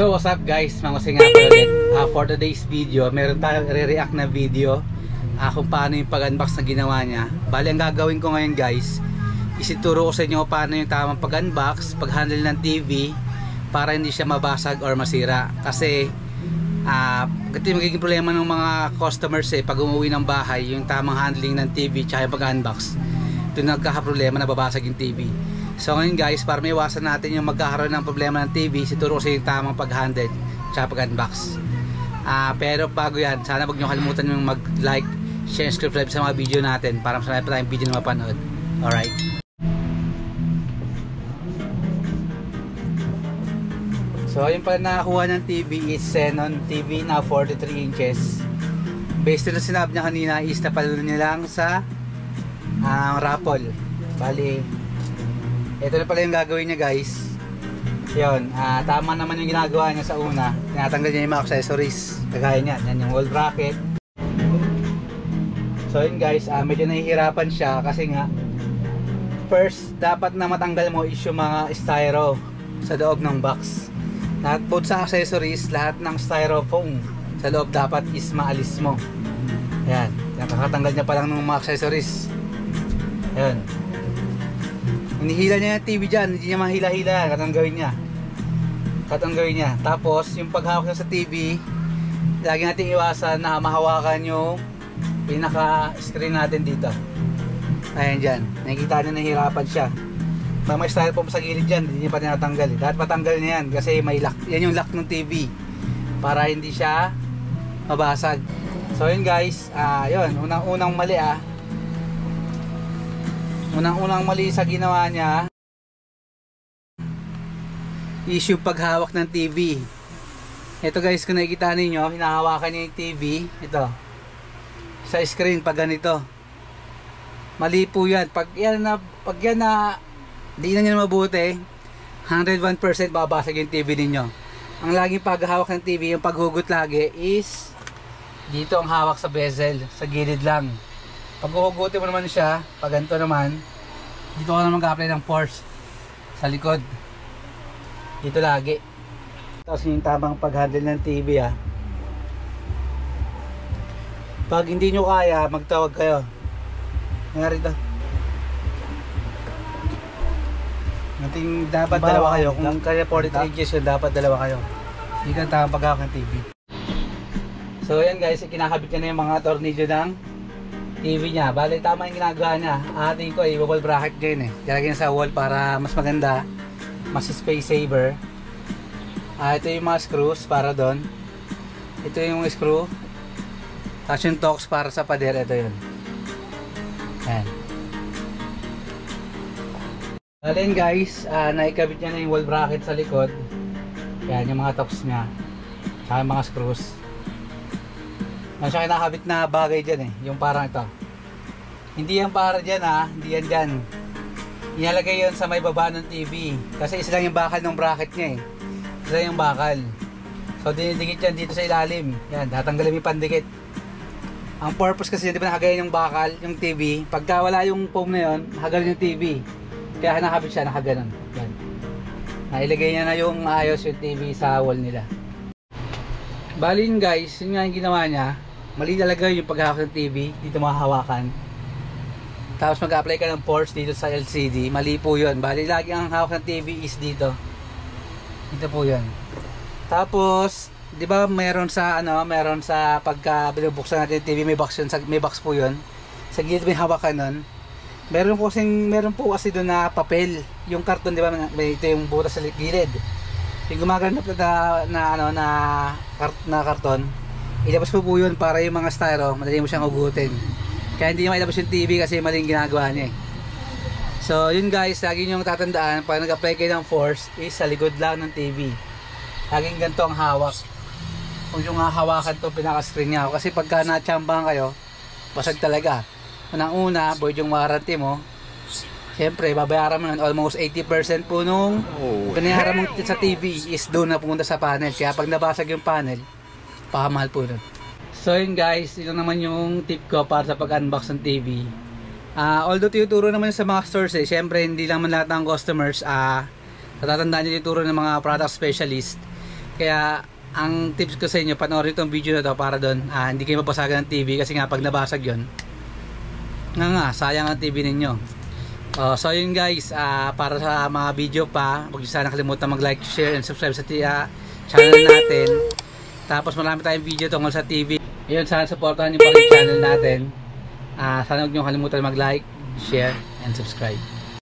So what's up guys, mga nga ulit. For today's video, meron tayong re-react na video kung paano yung pag-unbox na ginawa niya. Bali ang gagawin ko ngayon guys, isituro ko sa inyo paano yung tamang pag-unbox, pag-handle ng TV para hindi siya mabasag or masira. Kasi ito yung magiging problema ng mga customers pag umuwi ng bahay, yung tamang handling ng TV tsaka yung pag-unbox. Ito nagkakaproblema na babasag yung TV. So ngayon guys, para may iwasan natin yung magkakaroon ng problema ng TV, situro ko sa yung tamang pag-handle tsaka pag-unbox. Pero bago yan, sana wag nyo kalimutan yung mag-like, share, subscribe sa mga video natin para mas marami pa tayong video na mapanood. Alright. So yung pala nakakuha ng TV is Xenon TV na 43 inches. Based on na sinabi niya kanina is napalalo niya lang sa raffle. Bali, ito na pala yung gagawin niya guys. Yun, tama naman yung ginagawa niya sa una. Tinatanggal niya yung mga accessories. Kagaya niyan, yan yung wall bracket. So yun guys, medyo nahihirapan siya kasi nga first, dapat na matanggal mo is yung mga styro sa loob ng box. Lahat both sa accessories, lahat ng styrofoam sa loob dapat is maalis mo. Ayan, nakakatanggal niya pa lang ng mga accessories. Ayan. Hinihila niya yung TV dyan, hindi niya mahila-hila, katanggawin niya. Tapos yung paghawak niya sa TV, lagi natin iwasan na mahawakan yung pinaka-screen natin dito. Ayan dyan, nakikita niya nahihirapan siya. May styrofoam sa gilid dyan, hindi niya pa tinatanggal. Dapat patanggal niya yan kasi may lock, yan yung lock ng TV para hindi siya mabasag. So yun guys, yun, unang mali Unang mali sa ginawa niya is yung paghawak ng TV. Ito guys, kung nakikita ninyo, hinahawakan niya yung TV. Ito, sa screen pag ganito. Mali po yan. Pag yan na di na nyo mabuti, 101% babasag yung TV ninyo. Ang laging paghawak ng TV, yung paghugot lagi is dito ang hawak sa bezel, sa gilid lang. Pag huhugutin mo naman siya, pag ganito naman, dito ka naman mag-apply ng force sa likod. Dito lagi. Tapos yung tamang pag-handle ng TV Pag hindi nyo kaya, magtawag kayo. Nangyari ito. Dapat dalawa kayo. Kung kaya 43 inches yun, dapat dalawa kayo. Hindi ka tamang paghawak ng TV. So yan guys, kinakabit niya na yung mga tornilyo ng TV niya. Bale, tama yung ginagawa niya. Ating ko wall bracket din Lalagyan sa wall para mas maganda, mas space saver. Ito yung mga screws para doon. Ito yung screw. Tapos yung Torx para sa pader. Ito yun. Ayan. Bale guys, naikabit niya na yung wall bracket sa likod. Yan yung mga Torx niya. Saka yung mga screws. Mas siya kinakabit na bagay dyan yung parang ito. Hindi yan para dyan hindi yan dyan. Inalagay yun sa may baba ng TV. Kasi isa lang yung bakal ng bracket niya Isa lang yung bakal. So dinidikit yan dito sa ilalim. Yan, tatanggalin yung pandikit. Ang purpose kasi di ba nakagayan yung bakal, yung TV. Pagka wala yung foam na yun, nakagalan yung TV. Kaya nakabit siya, nakaganon. Yan. Nailagay niya na yung ayos yung TV sa wall nila. Bali yun guys, yun nga yung ginawa niya. Mali talaga yung paghawak ng TV, dito mahahawakan. Tapos mag-apply ka ng force dito sa LCD, mali po yun. Bali lagi ang hawak ng TV is dito. Dito po yun. Tapos, di ba meron sa pagka binubuksan natin yung TV, may box po yun. Sa gilid may hawakan nun. Meron po kasi doon na papel. Yung karton, di ba, ito yung butas sa gilid. Yung gumaganap na karton, ilabas po yun para yung mga styro, madali mo siyang ugutin. Kaya hindi niya mailabas yung TV kasi maling ginagawa niya So yun guys, lagi nyo tatandaan, pag nag-apply kayo ng force is sa likod lang ng TV. Laging ganito ang hawak. Kung yung hawakan to pinaka-screen niya. Kasi pagka na-chambahan kayo, basag talaga. Unang-una, void yung warranty mo. Siyempre, babayaran mo nun almost 80% po nung binayaran mo sa TV is doon na pumunta sa panel. Kaya pag nabasag yung panel, pakamahal po nun. So yun guys, ito naman yung tip ko para sa pag-unbox ng TV. Although tinuturo naman sa mga stores siyempre hindi lang man lahat ng customers natatandaan nyo tinuturo ng mga product specialist. Kaya ang tips ko sa inyo, panoorin itong video na to para doon hindi kayo mapasagan ng TV, kasi nga pag nabasag yon, sayang ang TV ninyo. So yun guys, para sa mga video pa, huwag niyo sana kalimutan mag-like, share, and subscribe sa channel natin. Tapos marami tayong video tungkol sa TV. Ayun, sana supportahan niyo pa yung channel natin. Sana huwag niyo kalimutan mag-like, share, and subscribe.